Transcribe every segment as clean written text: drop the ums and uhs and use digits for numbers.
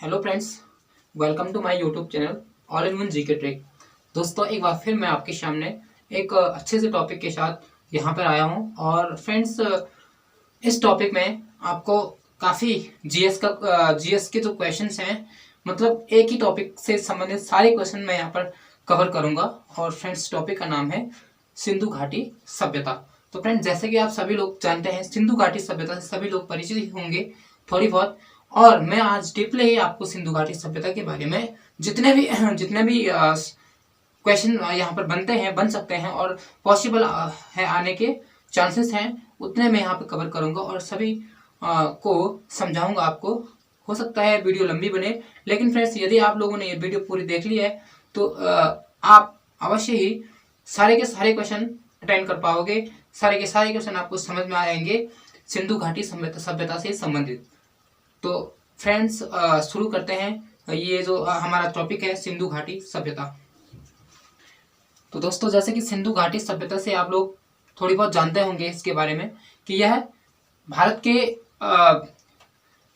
Hello friends, welcome to my YouTube channel all in one GK trick. दोस्तों, एक बार फिर मैं आपके सामने एक अच्छे से टॉपिक के साथ यहाँ पर आया हूँ। और फ्रेंड्स, इस टॉपिक में आपको काफ़ी जीएस के जो क्वेश्चंस हैं, मतलब एक ही टॉपिक से संबंधित सारे क्वेश्चन मैं यहाँ पर कवर करूँगा। और फ्रेंड्स, टॉपिक का नाम है सिंधु घाटी सभ्यता। तो फ्रेंड्स, जैसे कि आप सभी लोग जानते हैं, सिंधु घाटी सभ्यता से सभी लोग परिचित होंगे थोड़ी बहुत। और मैं आज डीपली ही आपको सिंधु घाटी सभ्यता के बारे में जितने भी क्वेश्चन यहाँ पर बन सकते हैं और पॉसिबल है आने के चांसेस हैं, उतने मैं यहाँ पर कवर करूँगा और सभी को समझाऊंगा आपको। हो सकता है वीडियो लंबी बने, लेकिन फ्रेंड्स, यदि आप लोगों ने ये वीडियो पूरी देख ली है तो आप अवश्य ही सारे के सारे क्वेश्चन अटेंड कर पाओगे। सारे के सारे क्वेश्चन आपको समझ में आएंगे सिंधु घाटी सभ्यता से संबंधित। तो फ्रेंड्स, शुरू करते हैं। ये जो हमारा टॉपिक है सिंधु घाटी सभ्यता। तो दोस्तों, जैसे कि सिंधु घाटी सभ्यता से आप लोग थोड़ी बहुत जानते होंगे इसके बारे में कि यह भारत के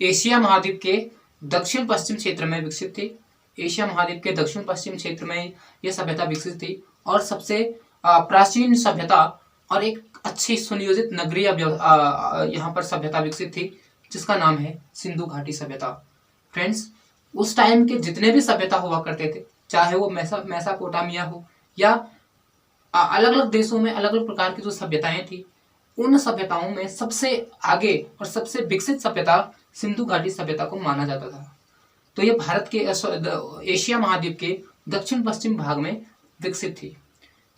एशिया महाद्वीप के दक्षिण पश्चिम क्षेत्र में विकसित थी। एशिया महाद्वीप के दक्षिण पश्चिम क्षेत्र में यह सभ्यता विकसित थी और सबसे प्राचीन सभ्यता और एक अच्छी सुनियोजित नगरीय यहाँ पर सभ्यता विकसित थी, जिसका नाम है सिंधु घाटी सभ्यता। फ्रेंड्स, उस टाइम के जितने भी सभ्यता हुआ करते थे, चाहे वो मेसोपोटामिया हो या अलग अलग देशों में अलग अलग प्रकार की जो सभ्यताएं थी, उन सभ्यताओं में सबसे आगे और सबसे विकसित सभ्यता सिंधु घाटी सभ्यता को माना जाता था। तो ये भारत के एशिया महाद्वीप के दक्षिण पश्चिम भाग में विकसित थी।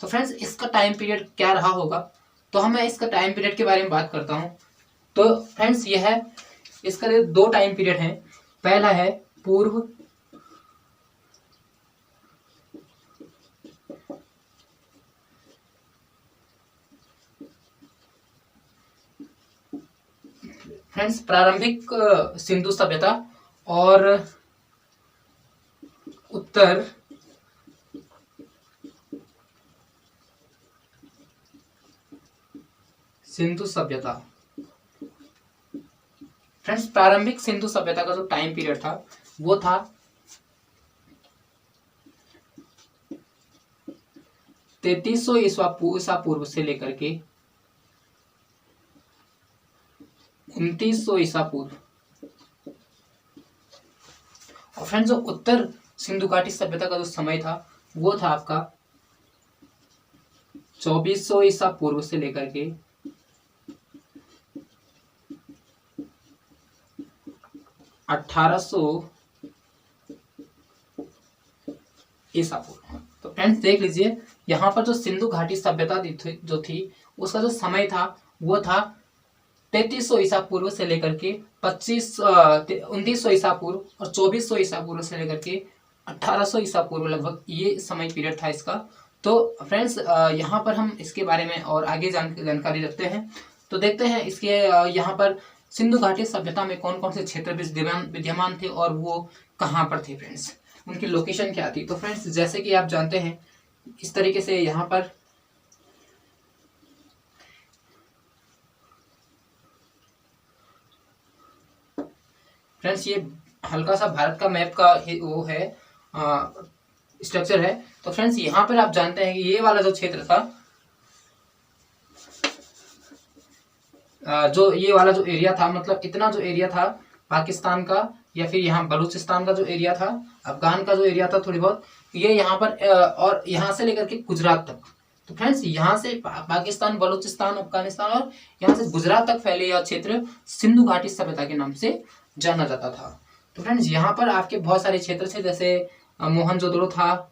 तो फ्रेंड्स, इसका टाइम पीरियड क्या रहा होगा, तो मैं इसका टाइम पीरियड के बारे में बात करता हूँ। तो फ्रेंड्स, यह है, इसका दो टाइम पीरियड है। पहला है पूर्व फ्रेंड्स प्रारंभिक सिंधु सभ्यता और उत्तर सिंधु सभ्यता। फ्रेंड्स, प्रारंभिक सिंधु सभ्यता का जो टाइम पीरियड था वो था 3300 ईसा पूर्व से लेकर के 2900 ईसा पूर्व। और फ्रेंड्स, जो उत्तर सिंधु घाटी सभ्यता का जो समय था वो था आपका 2400 ईसा पूर्व से लेकर के 1800 ईसा पूर्व। तो फ्रेंड्स, देख लीजिए, यहाँ पर जो सिंधु घाटी सभ्यता जो थी उसका जो समय था वो था 3300 ईसा पूर्व से लेकर के 2900 ईसा पूर्व और 2400 ईसा पूर्व से लेकर के 1800 ईसा पूर्व, लगभग ये समय पीरियड था इसका। तो फ्रेंड्स, यहाँ पर हम इसके बारे में और आगे जानकारी रखते हैं। तो देखते हैं इसके यहाँ पर सिंधु घाटी सभ्यता में कौन कौन से क्षेत्र विद्यमान थे और वो कहाँ पर थे। फ्रेंड्स, उनकी लोकेशन क्या थी। तो फ्रेंड्स, जैसे कि आप जानते हैं, इस तरीके से यहाँ पर फ्रेंड्स, ये हल्का सा भारत का मैप का वो है, स्ट्रक्चर है। तो फ्रेंड्स, यहाँ पर आप जानते हैं कि ये वाला जो क्षेत्र था, जो ये वाला जो एरिया था, मतलब इतना जो एरिया था पाकिस्तान का, या फिर यहाँ बलूचिस्तान का जो एरिया था, अफगान का जो एरिया था थोड़ी बहुत, ये यहाँ पर और यहाँ से लेकर के गुजरात तक। तो फ्रेंड्स, यहाँ से पाकिस्तान, बलूचिस्तान, अफगानिस्तान और यहाँ से गुजरात तक फैले यह क्षेत्र सिंधु घाटी सभ्यता के नाम से जाना जाता था। तो फ्रेंड्स, यहाँ पर आपके बहुत सारे क्षेत्र थे, जैसे मोहनजोदड़ो था,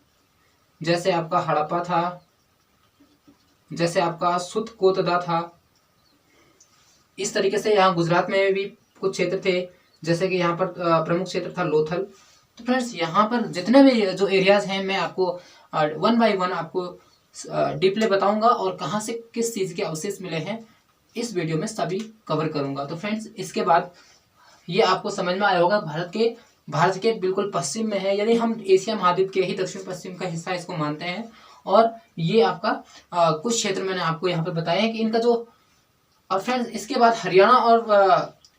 जैसे आपका हड़प्पा था, जैसे आपका सुतकोतदा था। इस तरीके से यहाँ गुजरात में भी कुछ क्षेत्र थे, जैसे कि यहाँ पर प्रमुख क्षेत्र था लोथल। तो फ्रेंड्स, यहाँ पर जितने भी जो एरियाज हैं मैं आपको वन बाय वन आपको डीपली बताऊंगा और कहाँ से किस चीज़ के अवशेष मिले हैं इस वीडियो में सभी कवर करूंगा। तो फ्रेंड्स, इसके बाद ये आपको समझ में आया होगा भारत के बिल्कुल पश्चिम में है, यानी हम एशिया महाद्वीप के ही दक्षिण पश्चिम का हिस्सा इसको मानते हैं। और ये आपका कुछ क्षेत्र मैंने आपको यहाँ पे बताया है कि इनका जो। और फ्रेंड्स, इसके बाद हरियाणा और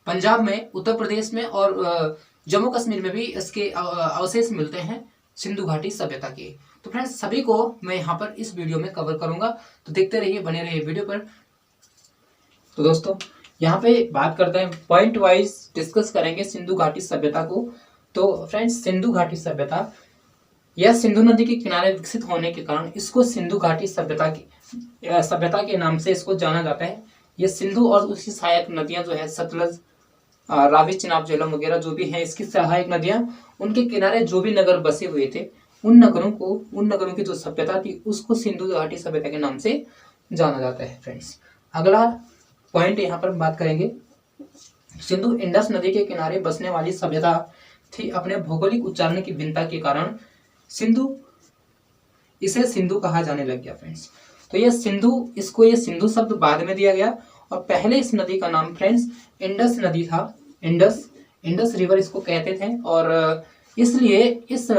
पंजाब में, उत्तर प्रदेश में और जम्मू कश्मीर में भी इसके अवशेष मिलते हैं सिंधु घाटी सभ्यता के। तो फ्रेंड्स सभी को मैं यहाँ पर इस वीडियो में कवर करूंगा, तो देखते रहिए, बने रहिए वीडियो पर। तो दोस्तों यहाँ पे बात करते हैं, पॉइंट वाइज डिस्कस करेंगे सिंधु घाटी सभ्यता को। तो फ्रेंड्स सिंधु घाटी सभ्यता यह सिंधु नदी के किनारे विकसित होने के कारण इसको सिंधु घाटी सभ्यता के नाम से इसको जाना जाता है। यह सिंधु और उसकी सहायक नदियां जो है सतलज, रावी, चिनाब, झेलम वगैरह जो भी हैं इसकी सहायक नदियां, उनके किनारे जो भी नगर बसे हुए थे उन नगरों की जो सभ्यता थी उसको सिंधु घाटी सभ्यता के नाम से जाना जाता है। फ्रेंड्स अगला पॉइंट यहाँ पर बात करेंगे, सिंधु इंडस नदी के किनारे बसने वाली सभ्यता थी। अपने भौगोलिक उच्चारण की भिन्नता के कारण इसे सिंधु कहा जाने लग गया। फ्रेंड्स तो ये सिंधु शब्द बाद में दिया गया और पहले इस नदी का नाम फ्रेंड्स इंडस नदी था। इंडस रिवर इसको कहते थे और इसलिए इस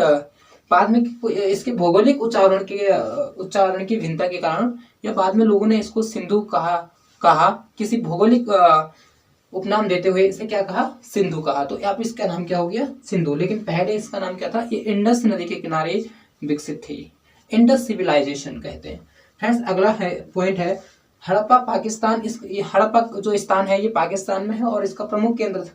बाद में इसके भौगोलिक उच्चारण की भिन्नता के कारण या बाद में लोगों ने इसको सिंधु कहा किसी भौगोलिक उपनाम देते हुए इसे क्या कहा, सिंधु कहा। तो अब इसका नाम क्या हो गया, सिंधु। लेकिन पहले इसका नाम क्या था, ये इंडस नदी के किनारे विकसित थी, इंडस सिविलाइजेशन कहते हैं। फ्रेंड्स अगला पॉइंट है हड़प्पा पाकिस्तान। ये हड़प्पा जो स्थान है ये पाकिस्तान में है और इसका प्रमुख केंद्र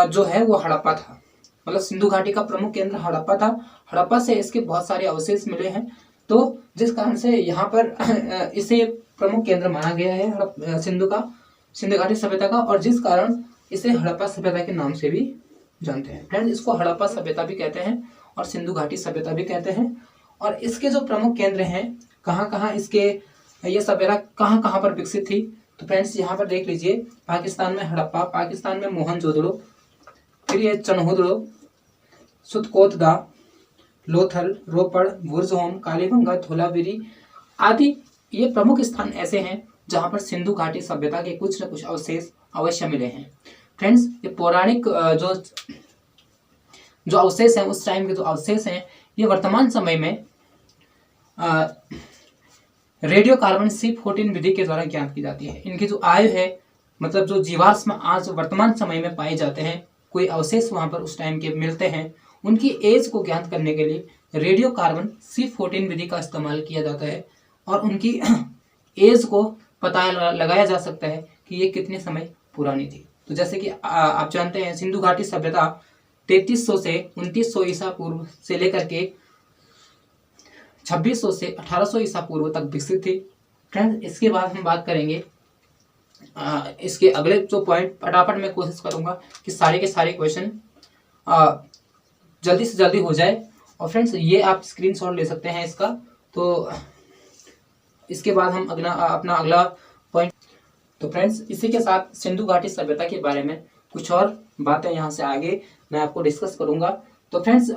जो है वो हड़प्पा था। मतलब सिंधु घाटी का प्रमुख केंद्र हड़प्पा था। हड़प्पा से इसके बहुत सारे अवशेष मिले हैं, तो जिस कारण से यहाँ पर इसे प्रमुख केंद्र माना गया है सिंधु घाटी सभ्यता का, और जिस कारण इसे हड़प्पा सभ्यता के नाम से भी जानते हैं। फ्रेंड्स इसको हड़प्पा सभ्यता भी कहते हैं और सिंधु घाटी सभ्यता भी कहते हैं। और इसके जो प्रमुख केंद्र हैं, कहाँ कहाँ ये सभ्यता कहाँ पर विकसित थी, तो फ्रेंड्स यहाँ पर देख लीजिए, पाकिस्तान में हड़प्पा, पाकिस्तान में मोहनजोदड़ो, फिर ये चनहुदड़ो, सुतकोतदा, लोथल, रोपड़, बुर्जहोम, कालीबंगा, धोलावीरी आदि ये प्रमुख स्थान ऐसे हैं जहां पर सिंधु घाटी सभ्यता के कुछ न कुछ अवशेष अवश्य मिले हैं। फ्रेंड्स ये पौराणिक जो अवशेष हैं, उस टाइम के जो अवशेष हैं, ये वर्तमान समय में रेडियो कार्बन C14 विधि के द्वारा ज्ञात की जाती है। इनकी जो आयु है, मतलब जो जीवाश्म आज वर्तमान समय में पाए जाते हैं, कोई अवशेष वहां पर उस टाइम के मिलते हैं, उनकी एज को ज्ञात करने के लिए रेडियो कार्बन C14 विधि का इस्तेमाल किया जाता है और उनकी एज को पता लगाया जा सकता है कि ये कितने समय पुरानी थी। तो जैसे कि आप जानते हैं सिंधु घाटी सभ्यता 3300 से 2900 ईसा पूर्व से लेकर के 2600 से 1800 ईसा पूर्व तक विकसित थी। फ्रेंड्स इसके बाद हम बात करेंगे इसके अगले जो पॉइंट, फटाफट मैं कोशिश करूंगा कि सारे के सारे क्वेश्चन जल्दी से जल्दी हो जाए। और फ्रेंड्स ये आप स्क्रीनशॉट ले सकते हैं इसका। तो इसके बाद हम अपना अगला पॉइंट, तो फ्रेंड्स इसी के साथ सिंधु घाटी सभ्यता के बारे में कुछ और बातें यहाँ से आगे मैं आपको डिस्कस करूंगा। तो फ्रेंड्स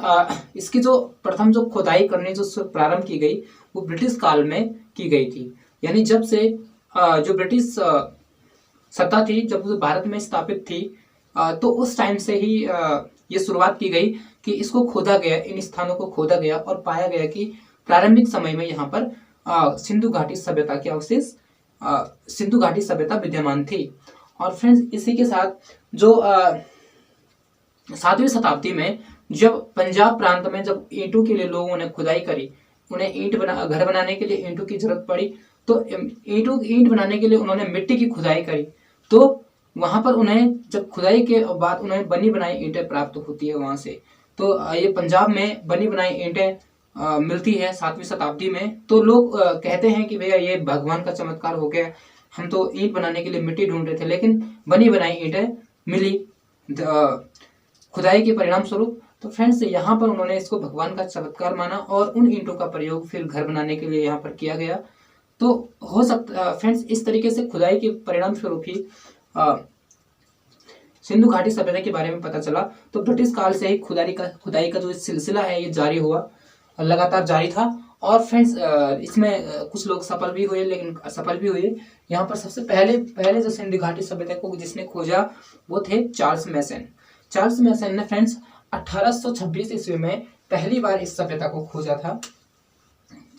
इसकी जो प्रथम जो खुदाई करने जो प्रारंभ की गई वो ब्रिटिश काल में की गई थी। यानी जब से जो ब्रिटिश सत्ता थी, जब वो भारत में स्थापित थी, तो उस टाइम से ही ये शुरुआत की गई कि इसको खोदा गया, इन स्थानों को खोदा गया और पाया गया कि प्रारंभिक समय में यहाँ पर सिंधु घाटी सभ्यता के अवशेष, सिंधु घाटी सभ्यता विद्यमान थी। और फ्रेंड्स इसी के साथ जो 7वीं शताब्दी में जब पंजाब प्रांत में जब ईंटों के लिए लोगों ने खुदाई करी, उन्हें घर बनाने के लिए ईंटों की जरूरत पड़ी, तो ईंट बनाने के लिए उन्होंने मिट्टी की खुदाई करी। तो वहां पर उन्हें जब खुदाई के बाद उन्हें बनी बनाई ईंटें प्राप्त होती है वहां से। तो ये पंजाब में बनी बनाई ईंटें मिलती है 7वीं शताब्दी में। तो लोग कहते हैं कि भैया ये भगवान का चमत्कार हो गया, हम तो ईंट बनाने के लिए मिट्टी ढूंढ रहे थे लेकिन बनी बनाई ईंटें मिली खुदाई के परिणाम स्वरूप। तो फ्रेंड्स यहाँ पर उन्होंने इसको भगवान का चमत्कार माना और उन ईंटों का प्रयोग फिर घर बनाने के लिए यहाँ पर किया गया। तो हो सकता फ्रेंड्स इस तरीके से खुदाई के परिणाम स्वरूप ही सिंधु घाटी सभ्यता के बारे में पता चला। तो ब्रिटिश काल से ही खुदाई का जो सिलसिला है ये जारी हुआ, लगातार जारी था। और फ्रेंड्स इसमें कुछ लोग सफल भी हुए, लेकिन असफल भी हुए। यहाँ पर सबसे पहले जो सिंधु घाटी सभ्यता को जिसने खोजा वो थे चार्ल्स मैसन। चार्ल्स मैसन ने फ्रेंड्स 1826 ईस्वी में पहली बार इस सभ्यता को खोजा था।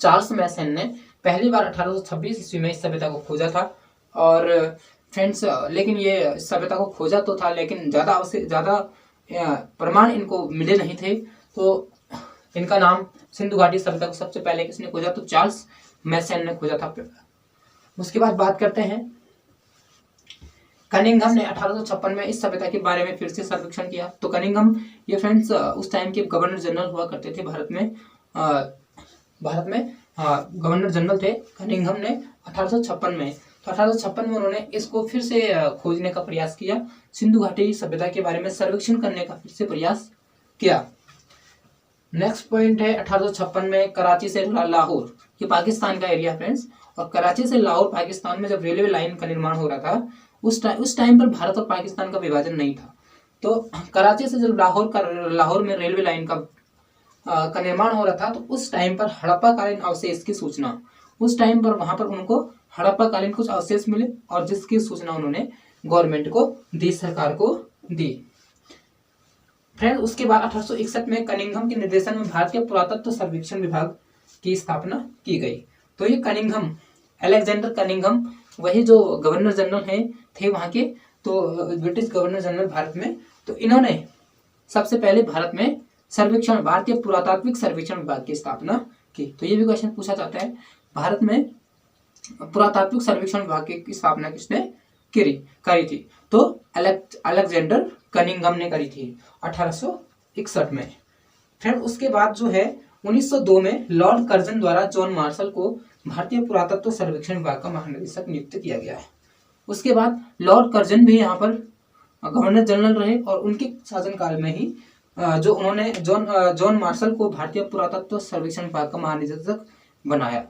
चार्ल्स मैसन ने पहली बार 1826 ईस्वी में इस सभ्यता को खोजा था। और फ्रेंड्स लेकिन ये सभ्यता को खोजा तो था, लेकिन ज़्यादा प्रमाण इनको मिले नहीं थे। तो इनका नाम सिंधु घाटी सभ्यता को सबसे पहले किसने खोजा, तो चार्ल्स मैसन ने खोजा था। उसके बाद बात करते हैं कनिंघम ने 1856 में इस सभ्यता के बारे में फिर से सर्वेक्षण किया। तो कनिंघम ये फ्रेंड्स उस टाइम के गवर्नर जनरल हुआ करते थे भारत में। गवर्नर जनरल थे कनिंघम ने 1856 में। तो 1856 में उन्होंने इसको फिर से खोजने का प्रयास किया, सिंधु घाटी सभ्यता के बारे में सर्वेक्षण करने का फिर से प्रयास किया। नेक्स्ट पॉइंट है 1856 में कराची से लाहौर, ये पाकिस्तान का एरिया फ्रेंड्स, और कराची से लाहौर पाकिस्तान में जब रेलवे लाइन का निर्माण हो रहा था उस टाइम पर भारत और पाकिस्तान का विभाजन नहीं था। तो कराची से जब लाहौर में रेलवे लाइन का निर्माण हो रहा था तो उस टाइम पर हड़प्पा कालीन अवशेष की सूचना, उस टाइम पर वहां पर उनको हड़प्पा कालीन कुछ अवशेष मिले और जिसकी सूचना उन्होंने गवर्नमेंट को दी, सरकार को दी। फ्रेंड उसके बाद 1861 में कनिंघम के निर्देशन में भारतीय पुरातत्व सर्वेक्षण विभाग की स्थापना की गई। तो ये कनिंघम, अलेक्जेंडर कनिंघम, वही जो गवर्नर जनरल थे वहां के, तो ब्रिटिश गवर्नर जनरल भारत में, तो इन्होंने सबसे पहले भारत में सर्वेक्षण, भारतीय पुरातात्विक सर्वेक्षण विभाग की स्थापना की। तो ये भी क्वेश्चन पूछा जाता है, भारत में पुरातात्विक सर्वेक्षण विभाग की स्थापना किसने करी थी, तो अलेक्जेंडर कनिंघम ने करी थी 1861 में। फिर उसके बाद जो है 1902 में लॉर्ड कर्जन द्वारा जॉन मार्शल को भारतीय पुरातत्व सर्वेक्षण विभाग का महानिदेशक नियुक्त किया गया है। उसके बाद लॉर्ड कर्जन भी यहाँ पर गवर्नर जनरल रहे और उनके शासनकाल में ही जो उन्होंने जॉन मार्शल को भारतीय पुरातत्व सर्वेक्षण विभाग का महानिदेशक बनाया।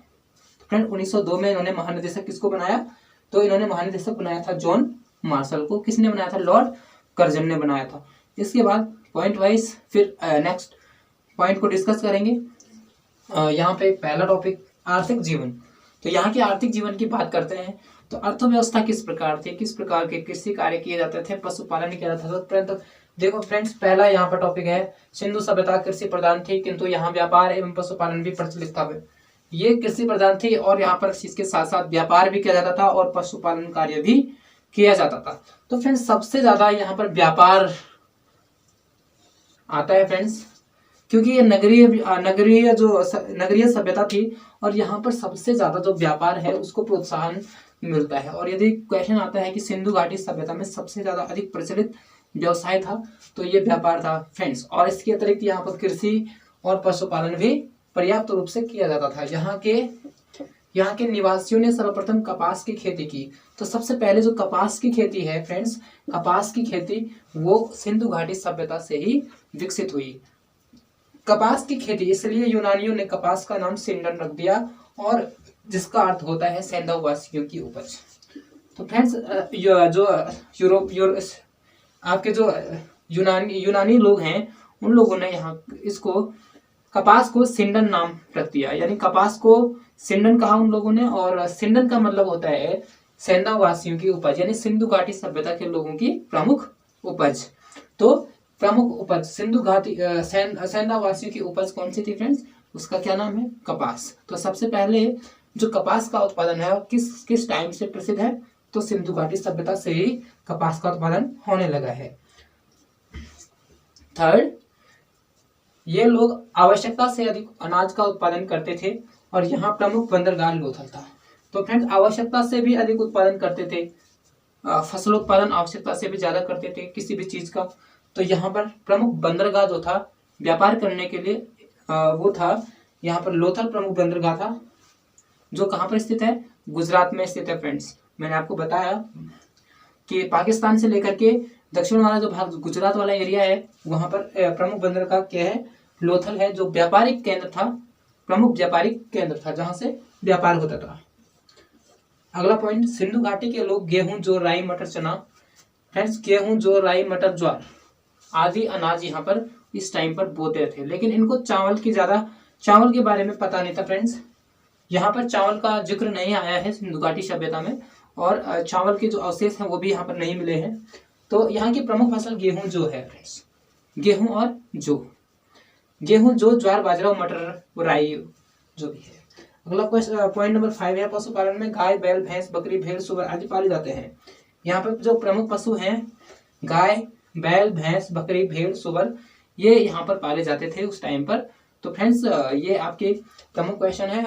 फ्रेंड 1902 में इन्होंने महानिदेशक किसको बनाया, तो इन्होंने महानिदेशक बनाया था जॉन मार्शल को। किसने बनाया था, लॉर्ड कर्जन ने बनाया था। इसके बाद पॉइंट वाइज फिर नेक्स्ट पॉइंट को डिस्कस करेंगे। यहाँ पे पहला टॉपिक आर्थिक जीवन। तो यहाँ के आर्थिक जीवन की बात करते हैं तो अर्थव्यवस्था किस प्रकार थी, किस प्रकार के कृषि कार्य किए जाते थे, पशुपालन किया जाता था। तो देखो फ्रेंड्स, पहला यहाँ पर टॉपिक है सिंधु सभ्यता कृषि प्रधान थी, किंतु यहाँ व्यापार एवं पशुपालन भी प्रचलित था। ये कृषि प्रधान थी और यहाँ पर इसके साथ साथ व्यापार भी किया जाता था और पशुपालन कार्य भी किया जाता था। तो फ्रेंड्स सबसे ज्यादा यहाँ पर व्यापार आता है फ्रेंड्स, क्योंकि ये नगरीय सभ्यता थी और यहाँ पर सबसे ज्यादा जो व्यापार है उसको प्रोत्साहन मिलता है। और यदि क्वेश्चन आता है कि सिंधु घाटी सभ्यता में सबसे ज्यादा अधिक प्रचलित व्यवसाय था तो ये व्यापार था फ्रेंड्स। और इसके अतिरिक्त यहाँ पर कृषि और पशुपालन भी पर्याप्त रूप से किया जाता था। यहाँ के निवासियों ने सर्वप्रथम कपास की खेती की। तो सबसे पहले जो कपास की खेती है फ्रेंड्स, कपास की खेती वो सिंधु घाटी सभ्यता से ही विकसित हुई। कपास की खेती, इसलिए यूनानियों ने कपास का नाम सिंडन रख दिया और जिसका अर्थ होता है सैंधववासियों की उपज। तो फ्रेंड्स आपके जो यूनानी लोग हैं उन लोगों ने यहाँ इसको कपास को सिंडन नाम रख दिया, यानी कपास को सिंडन कहा उन लोगों ने। और सिंडन का मतलब होता है सैंधववासियों की उपज, यानी सिंधु घाटी सभ्यता के लोगों की प्रमुख उपज। तो प्रमुख उपज सिंधु घाटी सैंधववासियों की उपज कौन सी थी फ्रेंड्स, उसका क्या नाम है, कपास। तो सबसे पहले जो कपास का उत्पादन है किस टाइम से प्रसिद्ध है, तो सिंधु घाटी सभ्यता से ही कपास का उत्पादन होने लगा है। थर्ड, ये लोग आवश्यकता से अधिक अनाज का उत्पादन करते थे और यहाँ प्रमुख बंदरगाह लोथल था। तो फ्रेंड्स आवश्यकता से भी अधिक उत्पादन करते थे, फसलोत्पादन आवश्यकता से भी ज्यादा करते थे किसी भी चीज का। तो यहाँ पर प्रमुख बंदरगाह जो था व्यापार करने के लिए वो था यहाँ पर लोथल प्रमुख बंदरगाह था, जो कहाँ पर स्थित है, गुजरात में स्थित है फ्रेंड्स। मैंने आपको बताया कि पाकिस्तान से लेकर के दक्षिण वाला जो भाग गुजरात वाला एरिया है वहां पर प्रमुख बंदरगाह क्या है, लोथल है, जो व्यापारिक केंद्र था, प्रमुख व्यापारिक केंद्र था जहां से व्यापार होता था। अगला पॉइंट, सिंधु घाटी के लोग गेहूं, जौ, राई, मटर, चना। फ्रेंड्स गेहूं, जौ, राई, मटर, ज्वार आदि अनाज यहाँ पर इस टाइम पर बोते थे, लेकिन इनको चावल के बारे में पता नहीं था फ्रेंड्स। यहाँ पर चावल का जिक्र नहीं आया है सिंधु घाटी सभ्यता में और चावल के जो अवशेष हैं वो भी यहाँ पर नहीं मिले हैं। तो यहाँ की प्रमुख फसल गेहूं, जौ है फ्रेंड्स, गेहूं और जौ, ज्वार, बाजरा, मटर, राई जो भी है। अगला पॉइंट नंबर 5 है पशुपालन में गाय, बैल, भैंस, बकरी, भेड़, सुअर आदि पाले जाते हैं। यहाँ पर जो प्रमुख पशु हैं गाय, बैल, भैंस, बकरी, भेड़, सुअर ये यहाँ पर पाले जाते थे उस टाइम पर। तो फ्रेंड्स ये आपके प्रमुख क्वेश्चन है,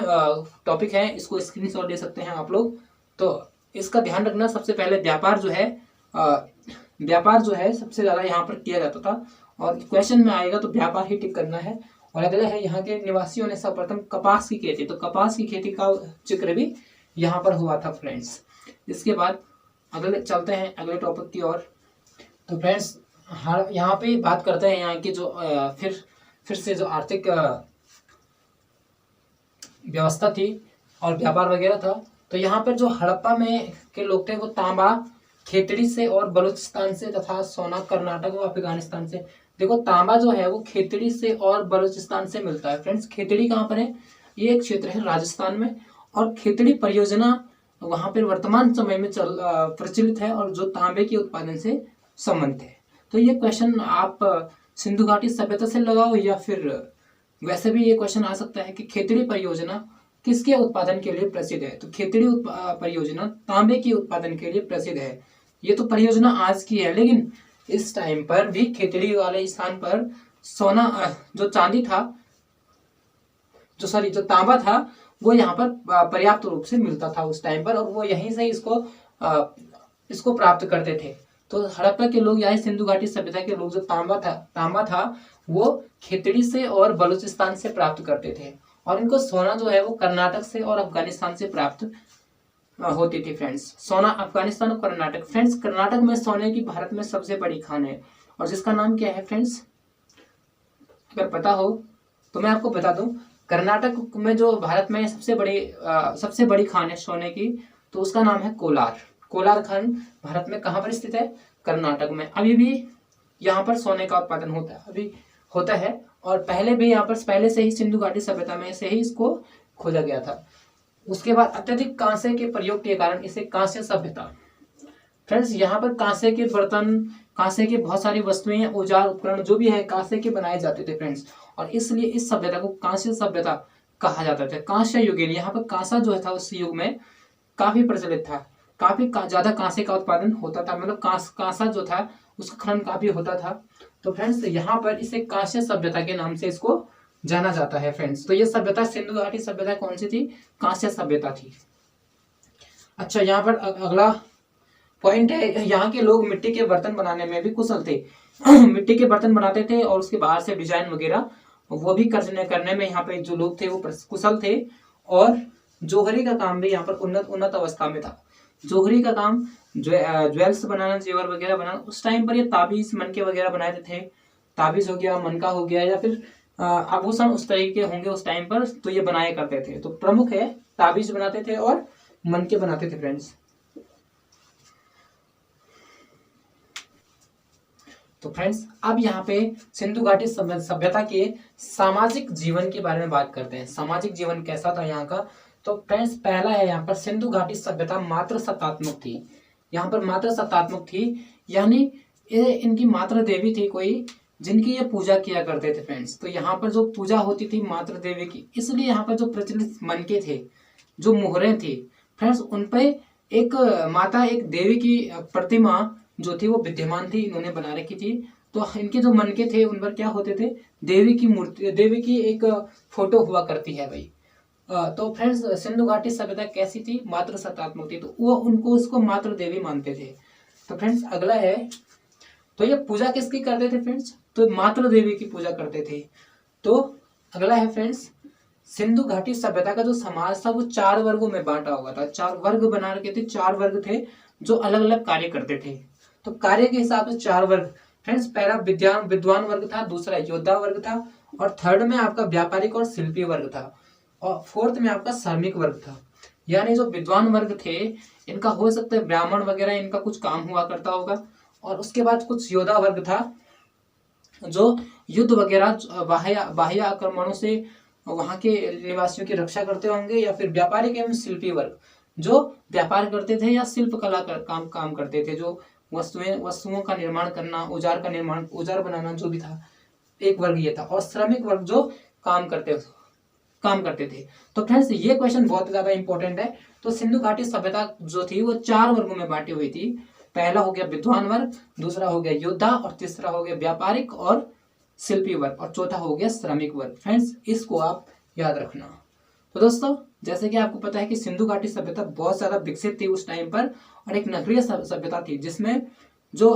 टॉपिक है, इसको स्क्रीनशॉट ले सकते हैं आप लोग। तो इसका ध्यान रखना, सबसे पहले व्यापार जो है सबसे ज्यादा यहाँ पर किया जाता था, और क्वेश्चन में आएगा तो व्यापार ही टिक करना है। और अगला है, यहाँ के निवासियों ने सर्वप्रथम कपास की खेती, तो कपास की खेती का जिक्र भी यहाँ पर हुआ था फ्रेंड्स। इसके बाद अगले चलते हैं अगले टॉपिक की ओर। तो फ्रेंड्स यहाँ पे बात करते हैं यहाँ की जो फिर से जो आर्थिक व्यवस्था थी और व्यापार वगैरह था। तो यहाँ पर जो हड़प्पा में के लोग थे वो तांबा खेतड़ी से और बलूचिस्तान से तथा सोना कर्नाटक और अफगानिस्तान से। देखो तांबा जो है वो खेतड़ी से और बलूचिस्तान से मिलता है फ्रेंड्स। खेतड़ी कहाँ पर है? ये एक क्षेत्र है राजस्थान में, और खेतड़ी परियोजना वहां पर वर्तमान समय में प्रचलित है और जो तांबे के उत्पादन से संबंधित है। तो ये क्वेश्चन आप सिंधु घाटी सभ्यता से लगाओ, या फिर वैसे भी ये क्वेश्चन आ सकता है कि खेतड़ी परियोजना किसके उत्पादन के लिए प्रसिद्ध है? तो खेतड़ी परियोजना तांबे के उत्पादन के लिए प्रसिद्ध है। ये तो परियोजना आज की है, लेकिन इस टाइम पर भी खेतड़ी वाले स्थान पर सोना जो चांदी था, जो तांबा था, वो यहाँ पर पर्याप्त रूप से मिलता था उस टाइम पर, और वो यहीं से इसको प्राप्त करते थे। तो हड़प्पा के लोग या सिंधु घाटी सभ्यता के लोग जो तांबा था वो खेतड़ी से और बलूचिस्तान से प्राप्त करते थे, और इनको सोना जो है वो कर्नाटक से और अफगानिस्तान से प्राप्त होती थी फ्रेंड्स। सोना अफगानिस्तान और कर्नाटक। फ्रेंड्स कर्नाटक में सोने की भारत में सबसे बड़ी खान है, और जिसका नाम क्या है फ्रेंड्स? अगर पता हो तो मैं आपको बता दूं, कर्नाटक में जो भारत में सबसे बड़ी खान है सोने की, तो उसका नाम है कोलार। कोलार खान भारत में कहाँ पर स्थित है? कर्नाटक में। अभी भी यहाँ पर सोने का उत्पादन होता है, और पहले से ही सिंधु घाटी सभ्यता में से ही इसको खोजा गया था। उसके बाद अत्यधिक कांसे के प्रयोग के कारण इसे कांस्य सभ्यता। फ्रेंड्स यहाँ पर कांसे के बर्तन, कांसे के बहुत सारी वस्तुएं, औजार, उपकरण जो भी है कांसे के बनाए जाते थे फ्रेंड्स, और इसलिए इस सभ्यता को कांस्य सभ्यता कहा जाता था। कांस्य युगीन, यहाँ पर कांसा जो था उस युग में काफी प्रचलित था, काफी ज्यादा कांसे का उत्पादन होता था, मतलब कांसा जो था उसका खनन काफी होता था। तो फ्रेंड्स यहाँ पर इसे कांस्य सभ्यता के नाम से इसको जाना जाता है फ्रेंड्स। तो ये सभ्यता सिंधु घाटी सभ्यता कौन सी थी? कांस्य सभ्यता थी। अच्छा, यहाँ पर अगला पॉइंट है, यहाँ के लोग मिट्टी के बर्तन बनाने में भी कुशल थे। मिट्टी के बर्तन बनाते थे, और उसके बाहर से डिजाइन वगैरह वो भी करने में यहाँ पे जो लोग थे वो कुशल थे। और जोहरी का काम भी यहाँ पर उन्नत अवस्था में था। जोहरी का काम ज्वेल्स बनाना, जेवर वगैरह बनाना, उस टाइम पर ये ताबीज, मनके वगैरह बनाते थे। ताबीज हो गया, मनका हो गया, या फिर आभूषण उस तरीके होंगे उस टाइम पर, तो ये बनाया करते थे। तो प्रमुख है, ताबीज बनाते थे और मनके बनाते थे फ्रेंड्स। तो फ्रेंड्स अब यहाँ पे सिंधु घाटी सभ्यता के सामाजिक जीवन के बारे में बात करते हैं। सामाजिक जीवन कैसा था यहाँ का? तो फ्रेंड्स पहला है, यहाँ पर सिंधु घाटी सभ्यता मात्र सत्तात्मक थी। यहाँ पर मात्र सत्तात्मक थी, यानी इनकी मात्र देवी थी कोई, जिनकी ये पूजा किया करते थे फ्रेंड्स। तो यहाँ पर जो पूजा होती थी मात्र देवी की, इसलिए यहाँ पर जो प्रचलित मनके थे, जो मोहरें थी फ्रेंड्स, उन पे एक देवी की प्रतिमा जो थी वो विद्यमान थी, इन्होंने बना रखी थी। तो इनके जो मनके थे उन पर क्या होते थे? देवी की मूर्ति, देवी की एक फोटो हुआ करती है भाई। तो फ्रेंड्स सिंधु घाटी सभ्यता कैसी थी? मात्र सत्तात्मक थी, तो वो इसको मात्र देवी मानते थे। तो फ्रेंड्स अगला है, तो ये पूजा किसकी करते थे फ्रेंड्स? तो मात्र देवी की पूजा करते थे। तो अगला है फ्रेंड्स, सिंधु घाटी सभ्यता का जो समाज था वो 4 वर्गों में बांटा हुआ था। 4 वर्ग बना रखे थे, 4 वर्ग थे जो अलग अलग कार्य करते थे। तो कार्य के हिसाब से 4 वर्ग फ्रेंड्स, पहला विद्वान वर्ग था, दूसरा योद्धा वर्ग था, और थर्ड में आपका व्यापारिक और शिल्पी वर्ग था, और फोर्थ में आपका श्रमिक वर्ग था। यानी जो विद्वान वर्ग थे इनका हो सकता है ब्राह्मण वगैरह, इनका कुछ काम हुआ करता होगा। और उसके बाद कुछ योद्धा वर्ग था जो युद्ध वगैरह बाह्य आक्रमणों से वहां के निवासियों की रक्षा करते होंगे, या फिर व्यापारिक एवं शिल्पी वर्ग जो व्यापार करते थे या शिल्प कला काम करते थे, जो वस्तुओं का निर्माण करना, औजार बनाना, जो भी था, एक वर्ग ये था। और श्रमिक वर्ग जो काम करते थे। तो फ्रेंड्स ये क्वेश्चन बहुत ज्यादा इंपॉर्टेंट है। तो सिंधु घाटी सभ्यता जो थी वो 4 वर्गों में बांटी हुई थी। पहला हो गया विद्वान वर्ग, दूसरा हो गया योद्धा, और तीसरा हो गया व्यापारिक और शिल्पी वर्ग, और चौथा हो गया श्रमिक वर्ग। फ्रेंड्स, इसको आप याद रखना। तो दोस्तों, जैसे कि आपको पता है कि सिंधु घाटी सभ्यता बहुत ज्यादा विकसित थी उस टाइम पर, और एक नगरीय सभ्यता थी जिसमें जो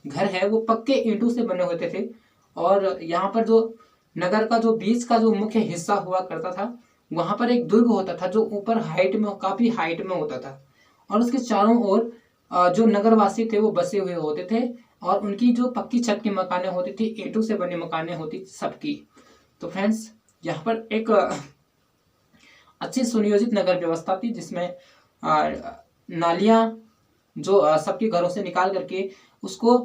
घर है वो पक्के ईंटों से बने होते थे, और यहाँ पर जो नगर का जो बीच का जो मुख्य हिस्सा हुआ करता था, वहां पर एक दुर्ग होता था जो ऊपर हाइट में, काफी हाइट में होता था, और उसके चारों ओर जो नगरवासी थे वो बसे हुए होते थे, और उनकी जो पक्की छत की मकानें होती थी, ईंटों से बनी मकानें होती सबकी। तो फ्रेंड्स, यहाँ पर एक अच्छी सुनियोजित नगर व्यवस्था थी, जिसमें नालियां जो सबके घरों से निकाल करके उसको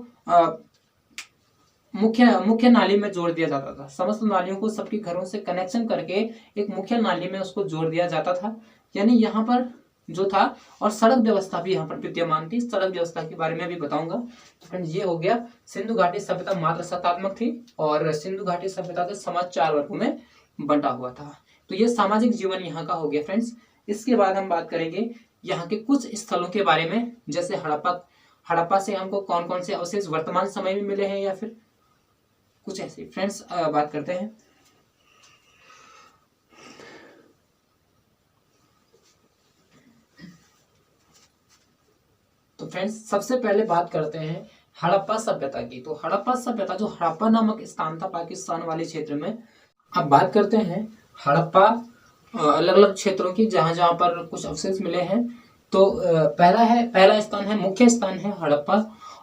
मुख्य मुख्य नाली में जोड़ दिया जाता था। समस्त नालियों को सबके घरों से कनेक्शन करके एक मुख्य नाली में उसको जोड़ दिया जाता था। यानी यहाँ पर जो था, और सड़क व्यवस्था भी यहाँ पर विद्यमान थी। सड़क व्यवस्था के बारे में भी बताऊंगा। तो फ्रेंड्स, ये हो गया सिंधु घाटी सभ्यता मात्र सत्तात्मक थी, और सिंधु घाटी सभ्यता का समाज 4 वर्गों में बंटा हुआ था। तो ये सामाजिक जीवन यहाँ का हो गया फ्रेंड्स। इसके बाद हम बात करेंगे यहाँ के कुछ स्थलों के बारे में, जैसे हड़प्पा से हमको कौन कौन से अवशेष वर्तमान समय में मिले हैं, या फिर कुछ ऐसे। फ्रेंड्स, बात करते हैं। तो फ्रेंड्स, सबसे पहले बात करते हैं हड़प्पा सभ्यता की। तो हड़प्पा सभ्यता, जो हड़प्पा नामक स्थान था पाकिस्तान वाले क्षेत्र में। अब बात करते हैं हड़प्पा अलग अलग क्षेत्रों की, जहां जहां पर कुछ अवशेष मिले हैं। तो पहला स्थान है, मुख्य स्थान है हड़प्पा,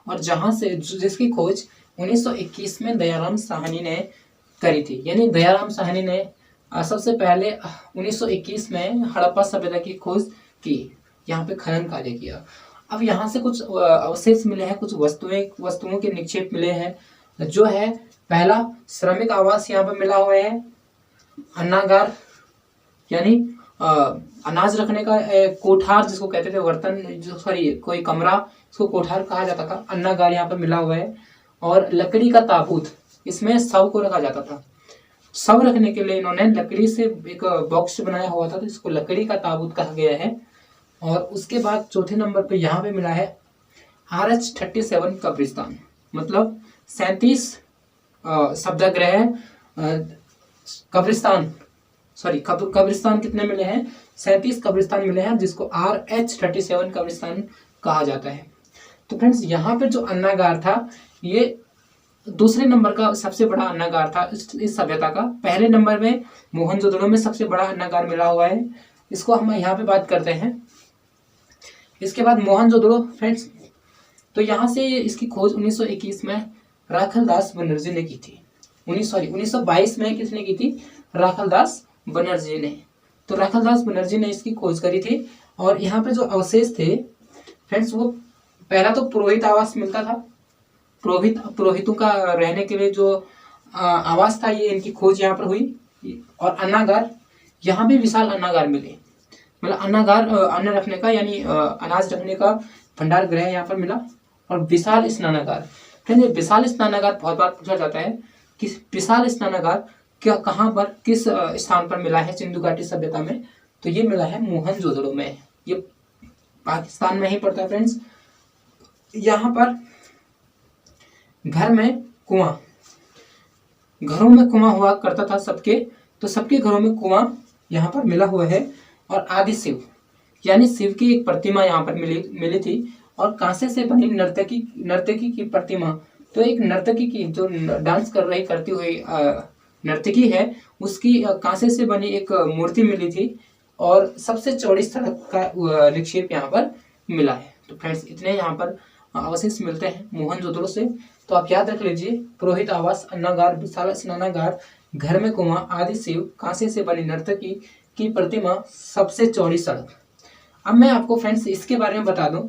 और जहां से जिसकी खोज 1921 में दयाराम साहनी ने करी थी। यानी दयाराम साहनी ने सबसे पहले 1921 में हड़प्पा सभ्यता की खोज की, यहाँ पे खनन कार्य किया। अब यहाँ से कुछ अवशेष मिले हैं, कुछ वस्तुओं के निक्षेप मिले हैं। जो है पहला श्रमिक आवास यहाँ पे मिला हुआ है, अन्नागार यानी अनाज रखने का कोठार जिसको कहते थे, बर्तन जो कोई कमरा, उसको कोठार कहा जाता था। अन्नागार यहाँ पे मिला हुआ है, और लकड़ी का ताबूत, इसमें शव को रखा जाता था। शव रखने के लिए इन्होंने लकड़ी से एक बॉक्स बनाया हुआ था, तो इसको लकड़ी का ताबूत कहा गया है। और उसके बाद चौथे नंबर पे यहाँ पे मिला है RH-37 कब्रिस्तान, मतलब 37 शब्दाग्रह कब्रिस्तान कितने मिले हैं? 37 कब्रिस्तान मिले हैं, जिसको RH-37 कब्रिस्तान कहा जाता है। तो फ्रेंड्स, यहाँ पे जो अन्नागार था, ये दूसरे नंबर का सबसे बड़ा अन्नागार था इस सभ्यता का। पहले नंबर में मोहनजोदड़ो में सबसे बड़ा अन्नागार मिला हुआ है, इसको हम यहाँ पे बात करते हैं। इसके बाद मोहनजोदड़ो फ्रेंड्स, तो यहाँ से इसकी खोज 1921 में राखलदास बनर्जी ने की थी। 1922 में किसने की थी? राखलदास बनर्जी ने। तो राखलदास बनर्जी ने इसकी खोज करी थी। और यहाँ पे जो अवशेष थे फ्रेंड्स, वो पहला तो पुरोहित आवास मिलता था। पुरोहितों का रहने के लिए जो आवास था, ये इनकी खोज यहाँ पर हुई। और अन्नागार, यहाँ भी विशाल अन्नागार मिले, मतलब अन्नागार अन्न रखने का, यानी अनाज रखने का भंडार गृह यहाँ पर मिला। और विशाल स्नानागार, फ्रेंड्स, विशाल स्नानागार बहुत बार पूछा जाता है कि विशाल स्नानागार क्या, कहाँ पर, किस स्थान पर मिला है सिंधु घाटी सभ्यता में? तो ये मिला है मोहनजोदड़ो में, ये पाकिस्तान में ही पड़ता है फ्रेंड्स। यहाँ पर घर में कुआं, घरों में कुआं हुआ करता था सबके, तो सबके घरों में कुआं यहाँ पर मिला हुआ है। और आदि शिव, यानी शिव की एक प्रतिमा यहाँ पर मिली थी। और कांसे से बनी नर्तकी की प्रतिमा, तो एक नर्तकी की जो डांस करती हुई नर्तकी है, उसकी कांसे से बनी एक मूर्ति मिली थी। और सबसे चौड़ी सड़क का निक्षेप यहाँ पर मिला है। तो फ्रेंड्स, इतने यहाँ पर अवशेष मिलते हैं मोहनजोदड़ो से। तो आप याद रख लीजिए, पुरोहित आवास, अन्नागार, विशाल स्नानागार, घर में कुआं, आदि शिव, कांसे से बनी नर्तकी की प्रतिमा, सबसे चौड़ी सड़क। अब मैं आपको फ्रेंड्स इसके बारे में बता दूं,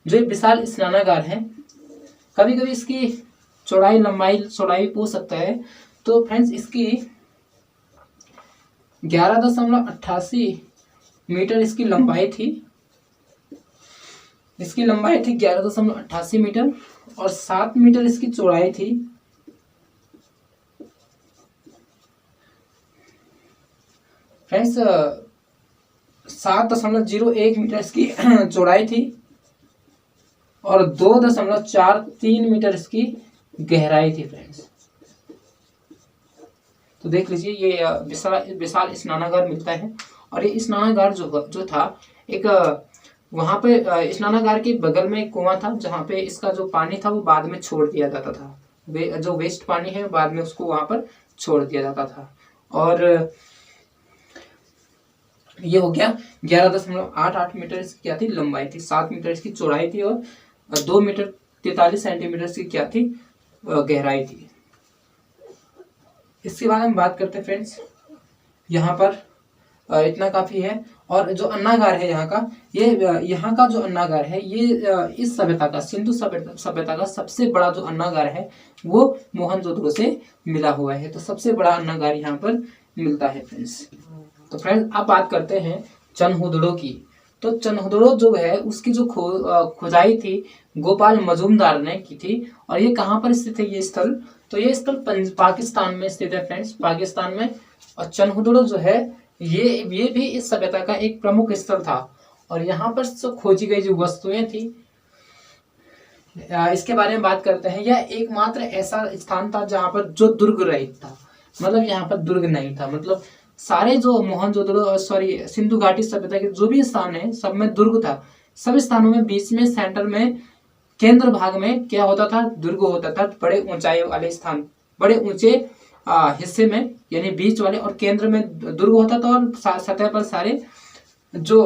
जो विशाल स्नानागार है, कभी कभी इसकी चौड़ाई पूछ सकता है। तो फ्रेंड्स, इसकी 11.88 मीटर इसकी लंबाई थी। 11.88 मीटर, और 7 मीटर इसकी चौड़ाई थी। फ्रेंड्स, 7.01 मीटर इसकी चौड़ाई थी, और 2.43 मीटर इसकी गहराई थी फ्रेंड्स। तो देख लीजिए ये विशाल विशाल स्नानागार मिलता है। और ये स्नानागार जो था एक वहां पे स्नानागार के बगल में एक कुआं था, जहाँ पे इसका जो पानी था वो बाद में छोड़ दिया जाता था। जो वेस्ट पानी है बाद में उसको वहां पर छोड़ दिया जाता था। और ये हो गया 11.88 मीटर इसकी क्या थी लंबाई थी, 7 मीटर इसकी चौड़ाई थी और 2 मीटर 43 सेंटीमीटर इसकी क्या थी गहराई थी। इसके बाद हम बात करते हैं फ्रेंड्स, यहाँ पर इतना काफी है। और जो अन्नागार है यहाँ का, ये यहाँ का जो अन्नागार है ये इस सभ्यता का, सिंधु सभ्यता का सबसे बड़ा जो अन्नागार है वो मोहनजोदड़ो से मिला हुआ है। तो सबसे बड़ा अन्नागार यहाँ पर मिलता है फ्रेंड्स। तो फ्रेंड्स अब बात करते हैं चनहुदड़ो की। तो चनहुदड़ो जो है उसकी जो खुदाई थी गोपाल मजूमदार ने की थी। और ये कहाँ पर स्थित है ये स्थल? तो ये स्थल पाकिस्तान में स्थित है फ्रेंड्स, पाकिस्तान में। और चनहुदड़ो जो है ये भी इस सभ्यता का एक प्रमुख स्थल था। और यहाँ पर जो खोजी गई जो वस्तुएं थी इसके बारे में बात करते हैं। यह एकमात्र ऐसा स्थान था जहाँ पर जो दुर्ग रहित था, मतलब यहाँ पर दुर्ग नहीं था। मतलब सारे जो मोहनजोदड़ो सिंधु घाटी सभ्यता के जो भी स्थान है सब में दुर्ग था। सब स्थानों में बीच में सेंटर में केंद्र भाग में क्या होता था? दुर्ग होता था। बड़े ऊंचाई वाले स्थान, बड़े ऊंचे हिस्से में यानी बीच वाले, और केंद्र में दुर्ग होता था और सतह पर सारे जो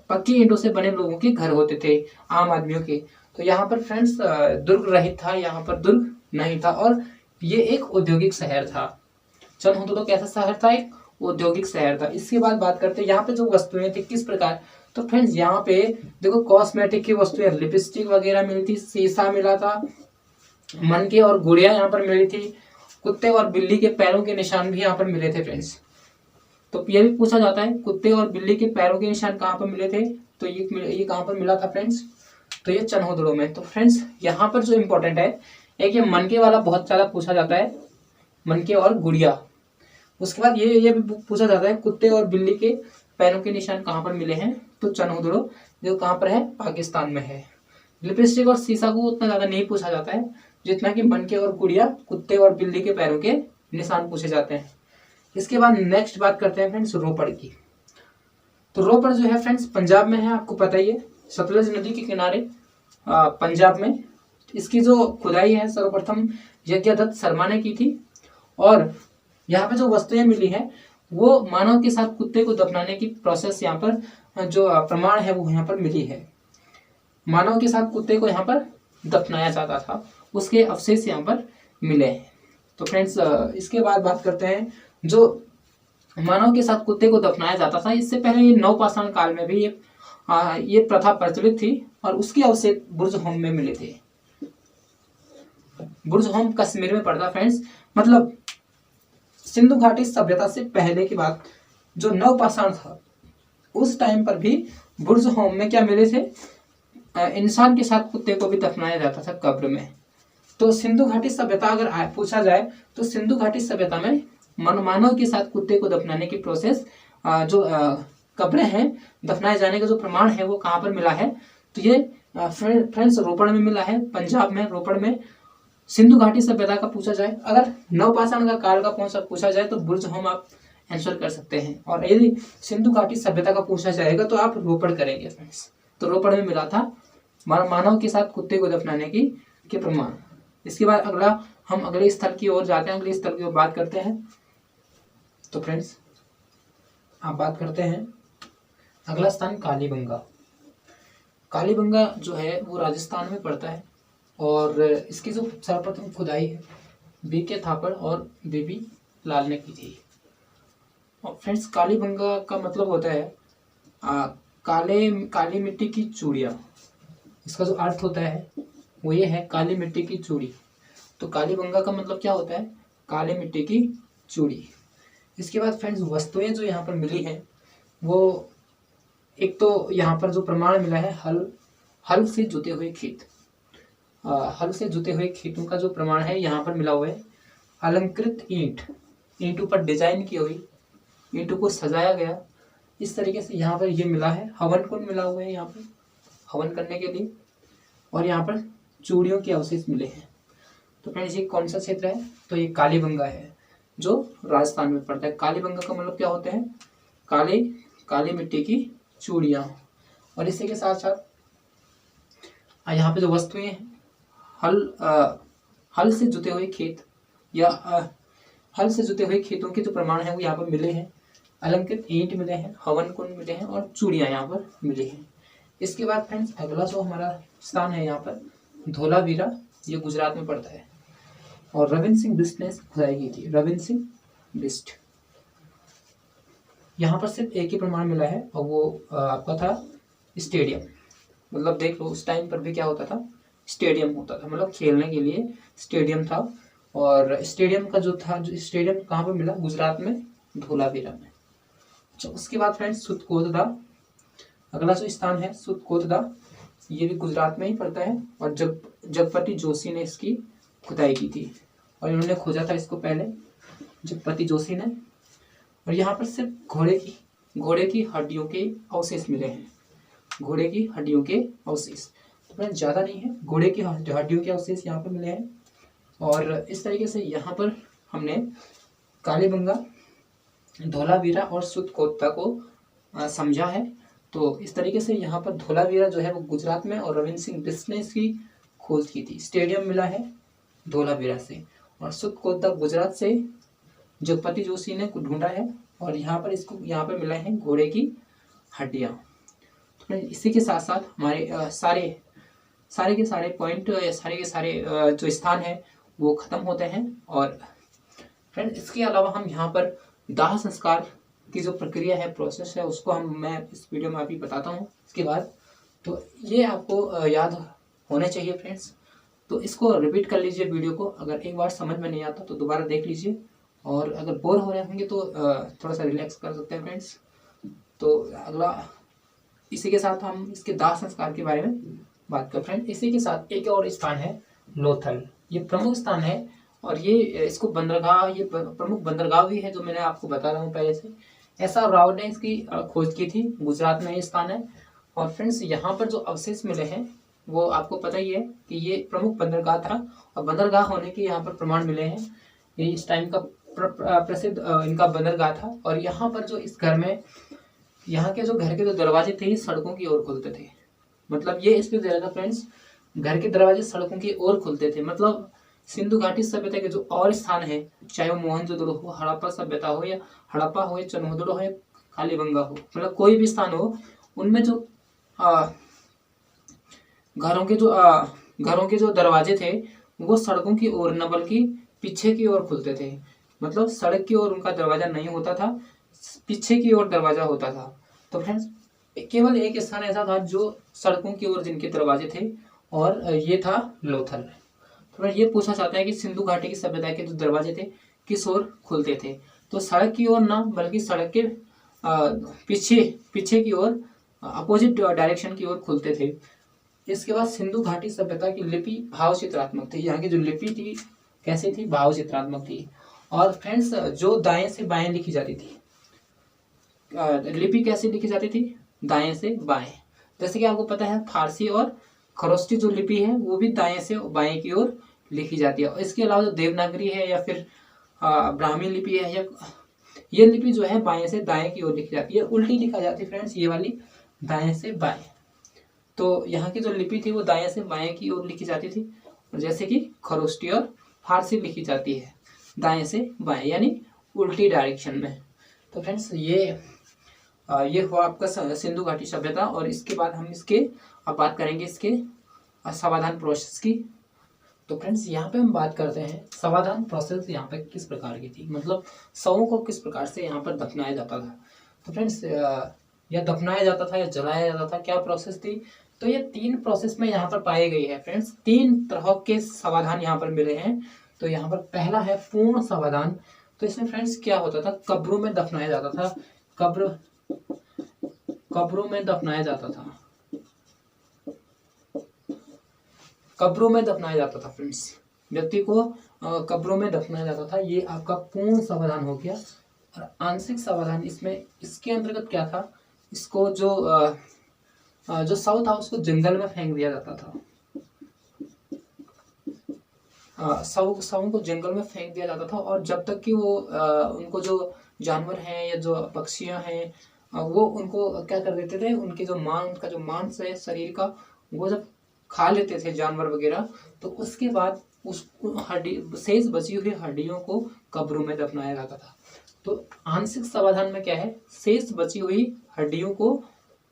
पक्की ईंटों से बने लोगों के घर होते थे, आम आदमियों के। तो यहाँ पर फ्रेंड्स दुर्ग रहित था, यहाँ पर दुर्ग नहीं था। और ये एक औद्योगिक शहर था। चनहुदड़ो कैसा शहर था? एक औद्योगिक शहर था। इसके बाद बात करते हैं यहाँ पे जो वस्तुएं थी किस प्रकार। तो फ्रेंड्स यहाँ पे देखो कॉस्मेटिक की वस्तुएं, लिपस्टिक वगैरह मिली थी, शीशा मिला था, मनके और गुड़िया यहाँ पर मिली थी, कुत्ते और बिल्ली के पैरों के निशान भी यहाँ पर मिले थे फ्रेंड्स। तो ये भी पूछा जाता है कुत्ते और बिल्ली के पैरों के निशान कहाँ पर मिले थे? तो ये कहाँ पर मिला था फ्रेंड्स? तो ये चनहुदड़ो में। तो फ्रेंड्स यहाँ पर जो इम्पोर्टेंट है, एक ये मनके वाला बहुत ज्यादा पूछा जाता है, मनके और गुड़िया। उसके बाद ये भी पूछा जाता है कुत्ते और बिल्ली के पैरों के निशान कहाँ पर मिले हैं? तो चनहुदड़ो जो कहाँ पर है? पाकिस्तान में है। लिपस्टिक और शीशा को उतना ज्यादा नहीं पूछा जाता है जितना कि मनके और गुड़िया, कुत्ते और बिल्ली के पैरों के निशान पूछे जाते हैं। इसके बाद नेक्स्ट बात करते हैं फ्रेंड्स रोपड़ की। तो रोपड़ जो है फ्रेंड्स पंजाब में है, आपको पता ही है, सतलज नदी के किनारे पंजाब में। इसकी जो खुदाई है सर्वप्रथम यज्ञदत्त शर्मा ने की थी। और यहाँ पे जो वस्तुएं मिली हैं वो मानव के साथ कुत्ते को दफनाने की प्रोसेस, यहाँ पर जो प्रमाण है वो यहाँ पर मिली है। मानव के साथ कुत्ते को यहाँ पर दफनाया जाता था, उसके अवशेष यहाँ पर मिले हैं। तो फ्रेंड्स इसके बाद बात करते हैं जो मानव के साथ कुत्ते को दफनाया जाता था। इससे पहले ये नवपाषाण काल में भी ये प्रथा प्रचलित थी और उसके अवशेष बुर्जहोम में मिले थे। बुर्जहोम कश्मीर में पड़ता फ्रेंड्स। मतलब सिंधु घाटी सभ्यता से पहले की बात, जो नवपाषाण था उस टाइम पर भी बुर्जहोम में क्या मिले थे? इंसान के साथ कुत्ते को भी दफनाया जाता था कब्र में। तो सिंधु घाटी सभ्यता अगर पूछा जाए तो सिंधु घाटी सभ्यता में मानव के साथ कुत्ते को दफनाने की प्रोसेस, जो कब्रें हैं दफनाए जाने का जो प्रमाण है वो कहाँ पर मिला है? तो ये फ्रेंड्स रोपड़ में मिला है, पंजाब में रोपड़ में। सिंधु घाटी सभ्यता का पूछा जाए, अगर नवपाषाण का काल का पूछा जाए तो बुर्जहोम आप आंसर कर सकते हैं। और यदि सिंधु घाटी सभ्यता का पूछा जाएगा तो आप रोपड़ करेंगे फ्रेंड्स। तो रोपड़ में मिला था मानव के साथ कुत्ते को दफनाने के प्रमाण। इसके बाद हम अगले स्थल की ओर जाते हैं, अगले स्थल की ओर बात करते हैं। तो फ्रेंड्स आप बात करते हैं अगला स्थान कालीबंगा। कालीबंगा जो है वो राजस्थान में पड़ता है और इसकी जो सर्वप्रथम खुदाई है बीके थापड़ और बीबी लाल ने की थी। और फ्रेंड्स कालीबंगा का मतलब होता है काली मिट्टी की चूड़ियाँ। इसका जो अर्थ होता है वो ये है काली मिट्टी की चूड़ी। तो कालीबंगा का मतलब क्या होता है? काली मिट्टी की चूड़ी। इसके बाद फ्रेंड्स वस्तुएं जो यहाँ पर मिली हैं वो एक तो यहाँ पर जो प्रमाण मिला है हल से जुते हुए खेत, हल से जुते हुए खेतों का जो प्रमाण है यहाँ पर मिला हुआ है। अलंकृत ईंटों पर डिजाइन की हुई, ईंटों को सजाया गया, इस तरीके से यहाँ पर ये मिला है। हवन कुंड मिला हुआ है यहाँ पर हवन करने के लिए। और यहाँ पर चूड़ियों के अवशेष मिले हैं। तो फ्रेंड्स ये कौन सा क्षेत्र है? तो ये कालीबंगा है जो राजस्थान में पड़ता है। कालीबंगा का मतलब क्या होता है? काली मिट्टी की चूड़ियाँ। और इसी के साथ साथ यहाँ पे जो वस्तुएं हैं, हल से जुते हुए खेत या हल से जुते हुए खेतों के जो प्रमाण है वो यहाँ पर मिले हैं। अलंकृत ईंट मिले हैं, हवन कुंड मिले हैं और चूड़ियाँ यहाँ पर मिली हैं। इसके बाद फ्रेंड्स अगला जो हमारा स्थान है यहाँ पर धोलावीरा, ये गुजरात में पड़ता है और रविंद्र सिंह बिष्ट ने खुदाई की थी। रविंद्र सिंह बिष्ट, यहाँ पर सिर्फ एक ही प्रमाण मिला है और वो आपका था स्टेडियम। मतलब देख लो उस टाइम पर भी क्या होता था? स्टेडियम होता था, मतलब खेलने के लिए स्टेडियम था। और स्टेडियम का जो था, जो स्टेडियम कहाँ पर मिला? गुजरात में धोलावीरा में। अच्छा, उसके बाद फ्रेंड्स सुतकोतदा, अगला जो स्थान है सुतकोतदा, ये भी गुजरात में ही पड़ता है और जगपति जोशी ने इसकी खुदाई की थी और इन्होंने खोजा था इसको पहले, जगपति जोशी ने। और यहाँ पर सिर्फ घोड़े की हड्डियों के अवशेष मिले हैं, घोड़े की हड्डियों के अवशेष। तो फ्रेंड्स ज़्यादा नहीं है, घोड़े की हड्डियों के अवशेष यहाँ पर मिले हैं। और इस तरीके से यहाँ पर हमने कालीबंगा, धोलावीरा और सुतकोतदा को समझा है। तो इस तरीके से यहाँ पर धोलावीरा जो है वो गुजरात में और रविंद्र सिंह बिष्ट ने इसकी खोज की थी। स्टेडियम मिला है धोलावीरा से और सुतकोतदा गुजरात से जगपति जोशी ने ढूंढा है और यहाँ पर मिला है घोड़े की हड्डियाँ। तो इसी के साथ साथ हमारे सारे के सारे पॉइंट, सारे के सारे जो स्थान है वो खत्म होते हैं। और फ्रेंड इसके अलावा हम यहाँ पर दाह संस्कार की जो प्रक्रिया है, प्रोसेस है, उसको मैं इस वीडियो में अभी बताता हूँ इसके बाद। तो ये आपको याद होने चाहिए फ्रेंड्स। तो इसको रिपीट कर लीजिए वीडियो को, अगर एक बार समझ में नहीं आता तो दोबारा देख लीजिए। और अगर बोर हो रहे होंगे तो थोड़ा सा रिलैक्स कर सकते हैं फ्रेंड्स। तो अगला इसी के साथ हम इसके दाह संस्कार के बारे में बात करें फ्रेंड। इसी के साथ एक और स्थान है लोथल, ये प्रमुख स्थान है और ये इसको बंदरगाह, ये प्रमुख बंदरगाह भी है जो मैंने आपको बता रहा हूँ पहले से। एस.आर. राव ने इसकी खोज की थी, गुजरात में ये स्थान है। और फ्रेंड्स यहाँ पर जो अवशेष मिले हैं वो आपको पता ही है कि ये प्रमुख बंदरगाह था और बंदरगाह होने के यहाँ पर प्रमाण मिले हैं। ये इस टाइम का प्रसिद्ध इनका बंदरगाह था। और यहाँ पर जो इस घर में, यहाँ के जो घर के जो दरवाजे थे सड़कों की ओर खुलते थे। मतलब ये इसलिए दे रहा था फ्रेंड्स, घर के दरवाजे सड़कों की ओर खुलते थे। मतलब सिंधु घाटी सभ्यता के जो और स्थान है, चाहे वो मोहनजोदड़ो हो, हड़प्पा सभ्यता हो, या हड़प्पा हो, या चन्होदड़ो हो, या कालीबंगा हो, मतलब कोई भी स्थान हो, उनमें जो घरों के जो दरवाजे थे वो सड़कों की ओर न बल्कि पीछे की ओर खुलते थे। मतलब सड़क की ओर उनका दरवाजा नहीं होता था, पीछे की ओर दरवाजा होता था। तो फ्रेंड्स केवल एक स्थान ऐसा था जो सड़कों की ओर जिनके दरवाजे थे और ये था लोथल। तो ये पूछा जाता है कि सिंधु घाटी की सभ्यता के जो दरवाजे थे किस ओर खुलते थे? तो सड़क की ओर ना बल्कि सड़क के पीछे की ओर, अपोजिट डायरेक्शन की ओर खुलते थे। इसके बाद सिंधु घाटी सभ्यता की लिपि भाव चित्रात्मक थी। यहाँ की जो लिपि थी कैसी थी? भाव चित्रात्मक थी। और फ्रेंड्स जो दाएं से बाएं लिखी जाती थी, लिपि कैसे लिखी जाती थी? दाएं से बाएं। जैसे कि आपको पता है फारसी और खरोष्टी जो लिपि है वो भी दाएं से बाएं की ओर लिखी जाती है। और इसके अलावा जो देवनागरी है या फिर ब्राह्मी लिपि है, या ये लिपि जो है बाएं से दाएं की ओर लिखी जाती है, उल्टी लिखा जाती है फ्रेंड्स, ये वाली दाएं से बाएं। तो यहाँ की जो लिपि थी वो दाएं से बाएं की ओर लिखी जाती थी, और जैसे कि खरोष्टी और फारसी लिखी जाती है दाएं से बाएं, यानी उल्टी डायरेक्शन में। तो फ्रेंड्स ये हुआ आपका सिंधु घाटी सभ्यता। और इसके बाद हम अब बात करेंगे इसके समाधान प्रोसेस की। तो फ्रेंड्स यहाँ पे हम बात करते हैं समाधान प्रोसेस यहाँ पे किस प्रकार की थी, मतलब शवों को किस प्रकार से यहाँ पर दफनाया जाता था। तो फ्रेंड्स या दफनाया जाता था या जलाया जाता था, क्या प्रोसेस थी? तो ये 3 प्रोसेस में यहाँ पर पाई गई है फ्रेंड्स। 3 तरह के समाधान यहाँ पर मिले हैं। तो यहाँ पर पहला है पूर्ण समाधान। तो इसमें फ्रेंड्स क्या होता था? कब्रों में दफनाया जाता था, कब्रों में दफनाया जाता था, कब्रों में दफनाया जाता था फ्रेंड्स, व्यक्ति को कब्रों में दफनाया जाता था। ये आपका पूर्ण समाधान हो गया। और आंशिक समाधान इसके अंतर्गत क्या था? इसको जो शव था उसको जंगल में फेंक दिया जाता था। शवों को जंगल में फेंक दिया जाता था, और जब तक कि वो उनको जो जानवर हैं या जो पक्षियां हैं वो उनको क्या कर देते थे, उनके जो उनका जो मांस है शरीर का, वो जब खा लेते थे जानवर वगैरह, तो उसके बाद उस हड्डी शेष बची हुई हड्डियों को कब्रों में दफनाया जाता था। तो आंशिक समाधान में क्या है, शेष बची हुई हड्डियों को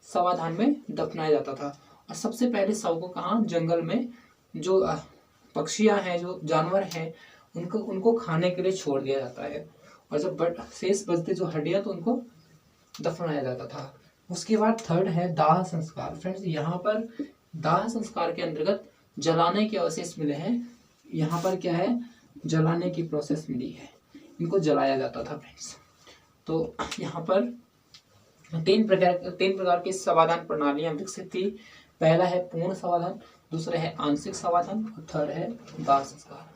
समाधान में दफनाया जाता था। और सबसे पहले शव को कहाँ, जंगल में जो पक्षियां हैं, जो जानवर हैं, उनको खाने के लिए छोड़ दिया जाता है। और जब शेष बचते जो हड्डियां, तो उनको दफनाया जाता था। उसके बाद थर्ड है दाह संस्कार। फ्रेंड्स, यहाँ पर दाह संस्कार के अंतर्गत जलाने के अवशेष मिले हैं। यहाँ पर क्या है, जलाने की प्रोसेस मिली है, इनको जलाया जाता था फ्रेंड्स। तो यहाँ पर तीन प्रकार की समाधान प्रणालियां विकसित थी। पहला है पूर्ण समाधान, दूसरा है आंशिक समाधान, और थर्ड है दाह संस्कार।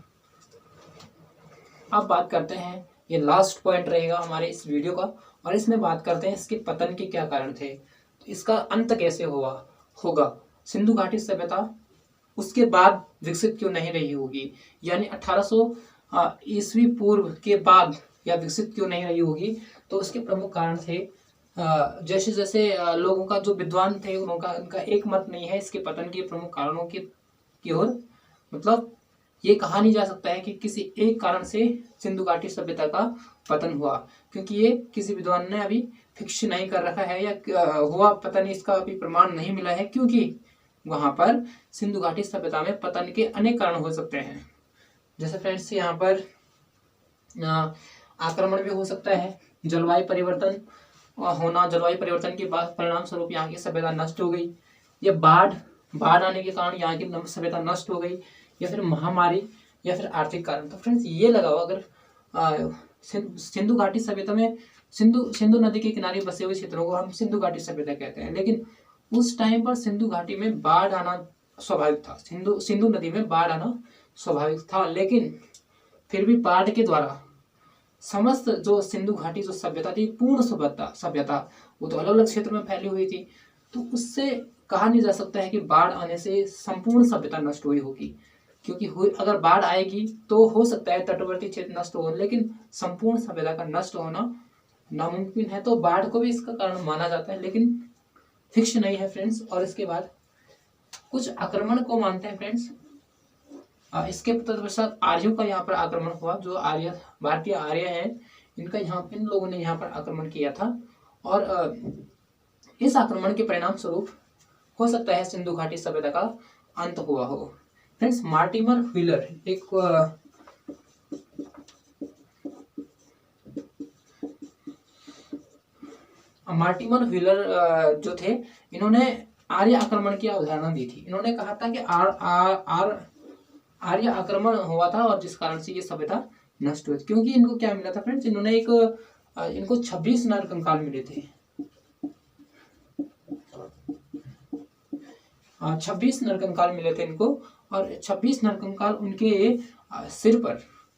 अब बात करते हैं, ये लास्ट पॉइंट रहेगा हमारे इस वीडियो का, और इसमें बात करते हैं इसके पतन के क्या कारण थे, तो इसका अंत कैसे होगा। सिंधु घाटी सभ्यता उसके बाद विकसित क्यों नहीं रही होगी, यानी 1800 ईस्वी पूर्व के बाद या विकसित क्यों नहीं रही होगी। तो उसके प्रमुख कारण थे, जैसे जैसे लोगों का जो विद्वान थे उनका एक मत नहीं है इसके पतन के प्रमुख कारणों की ओर। मतलब ये कहा नहीं जा सकता है कि किसी एक कारण से सिंधु घाटी सभ्यता का पतन हुआ, क्योंकि ये किसी विद्वान ने अभी फिक्स नहीं कर रखा है, या हुआ पता नहीं, इसका अभी प्रमाण नहीं मिला है। क्योंकि वहां पर सिंधु घाटी सभ्यता में पतन के अनेक कारण हो सकते हैं। जैसे फ्रेंड्स, यहाँ पर आक्रमण भी हो सकता है, जलवायु परिवर्तन होना, जलवायु परिवर्तन के बाद परिणाम स्वरूप यहाँ की सभ्यता नष्ट हो गई, या बाढ़ आने के कारण यहाँ की सभ्यता नष्ट हो गई, या फिर महामारी, या फिर आर्थिक कारण। तो फ्रेंड्स, ये लगाओ, अगर सिंधु घाटी सभ्यता में सिंधु नदी के किनारे बसे हुए क्षेत्रों को हम सिंधु घाटी सभ्यता कहते हैं, लेकिन उस टाइम पर सिंधु घाटी में बाढ़ आना स्वाभाविक था, सिंधु नदी में बाढ़ आना स्वाभाविक था, लेकिन फिर भी बाढ़ के द्वारा समस्त जो सिंधु घाटी जो सभ्यता थी, पूर्ण सभ्यता वो तो अलग अलग क्षेत्र में फैली हुई थी। तो उससे कहा नहीं जा सकता है कि बाढ़ आने से संपूर्ण सभ्यता नष्ट हुई होगी, क्योंकि अगर बाढ़ आएगी तो हो सकता है तटवर्ती क्षेत्र नष्ट हो, लेकिन संपूर्ण सभ्यता का नष्ट होना नामुमकिन है। तो बाढ़ को भी इसका कारण माना जाता है, लेकिन फिक्स नहीं है फ्रेंड्स। और इसके बाद कुछ आक्रमण को मानते हैं फ्रेंड्स। इसके तत्पश्चात आर्यों का यहाँ पर आक्रमण हुआ, जो भारतीय आर्य हैं, इन लोगों ने यहाँ पर आक्रमण किया था, और इस आक्रमण के परिणाम स्वरूप हो सकता है सिंधु घाटी सभ्यता का अंत हुआ हो। Friends, Mortimer wheeler Mortimer wheeler जो थे, इन्होंने आर्य आक्रमण की अवधारणा दी थी। इन्होंने कहा था कि आर्य आक्रमण हुआ था, और जिस कारण से ये सभ्यता नष्ट हुई। क्योंकि इनको क्या मिला था फ्रेंड्स, इनको 26 नरकंकाल मिले थे। 26 नरकंकाल मिले थे इनको, और 26 नरकंकाल उनके सिर पर,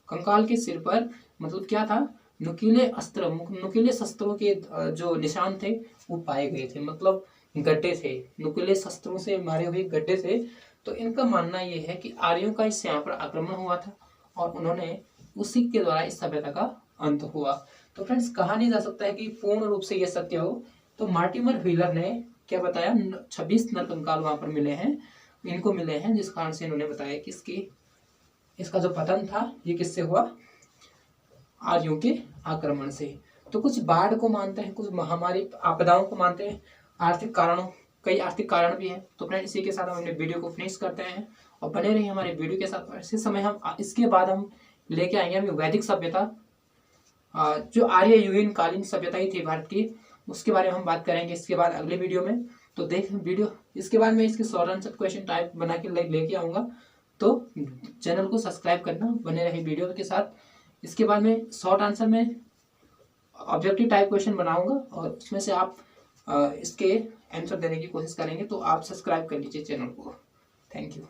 कंकाल के सिर पर मतलब क्या था, नुकीले शस्त्रों के जो निशान थे वो पाए गए थे, मतलब गड्ढे थे, नुकीले शस्त्रों से मारे हुए गड्ढे थे। तो इनका मानना ये है कि आर्यों का इस यहाँ पर आक्रमण हुआ था, और उन्होंने उसी के द्वारा इस सभ्यता का अंत हुआ। तो फ्रेंड्स, कहा नहीं जा सकता है कि पूर्ण रूप से ये सत्य हो। तो मार्टिमर व्हीलर ने क्या बताया, 26 नरकंकाल वहां पर मिले हैं, इनको मिले हैं, जिस कारण से इन्होंने बताया कि इसका जो पतन था ये किससे हुआ, आर्यों के आक्रमण से। तो कुछ बाढ़ को मानते हैं, कुछ महामारी आपदाओं को मानते हैं, कई आर्थिक कारण भी हैं। तो फ्रेंड, इसी के साथ हम अपने वीडियो को फिनिश करते हैं, और बने रहिए हमारे वीडियो के साथ। इसी समय इसके बाद हम लेके आएंगे हम वैदिक सभ्यता, जो आर्य युगीन कालीन सभ्यता ही थी भारत की, उसके बारे में हम बात करेंगे इसके बाद अगले वीडियो में। तो देख वीडियो, इसके बाद मैं इसके शॉर्ट आंसर क्वेश्चन टाइप बना के लेके आऊँगा, तो चैनल को सब्सक्राइब करना, बने रहे वीडियो के साथ। इसके बाद में शॉर्ट आंसर में ऑब्जेक्टिव टाइप क्वेश्चन बनाऊंगा, और उसमें से आप इसके आंसर देने की कोशिश करेंगे। तो आप सब्सक्राइब कर लीजिए चैनल को। Thank you.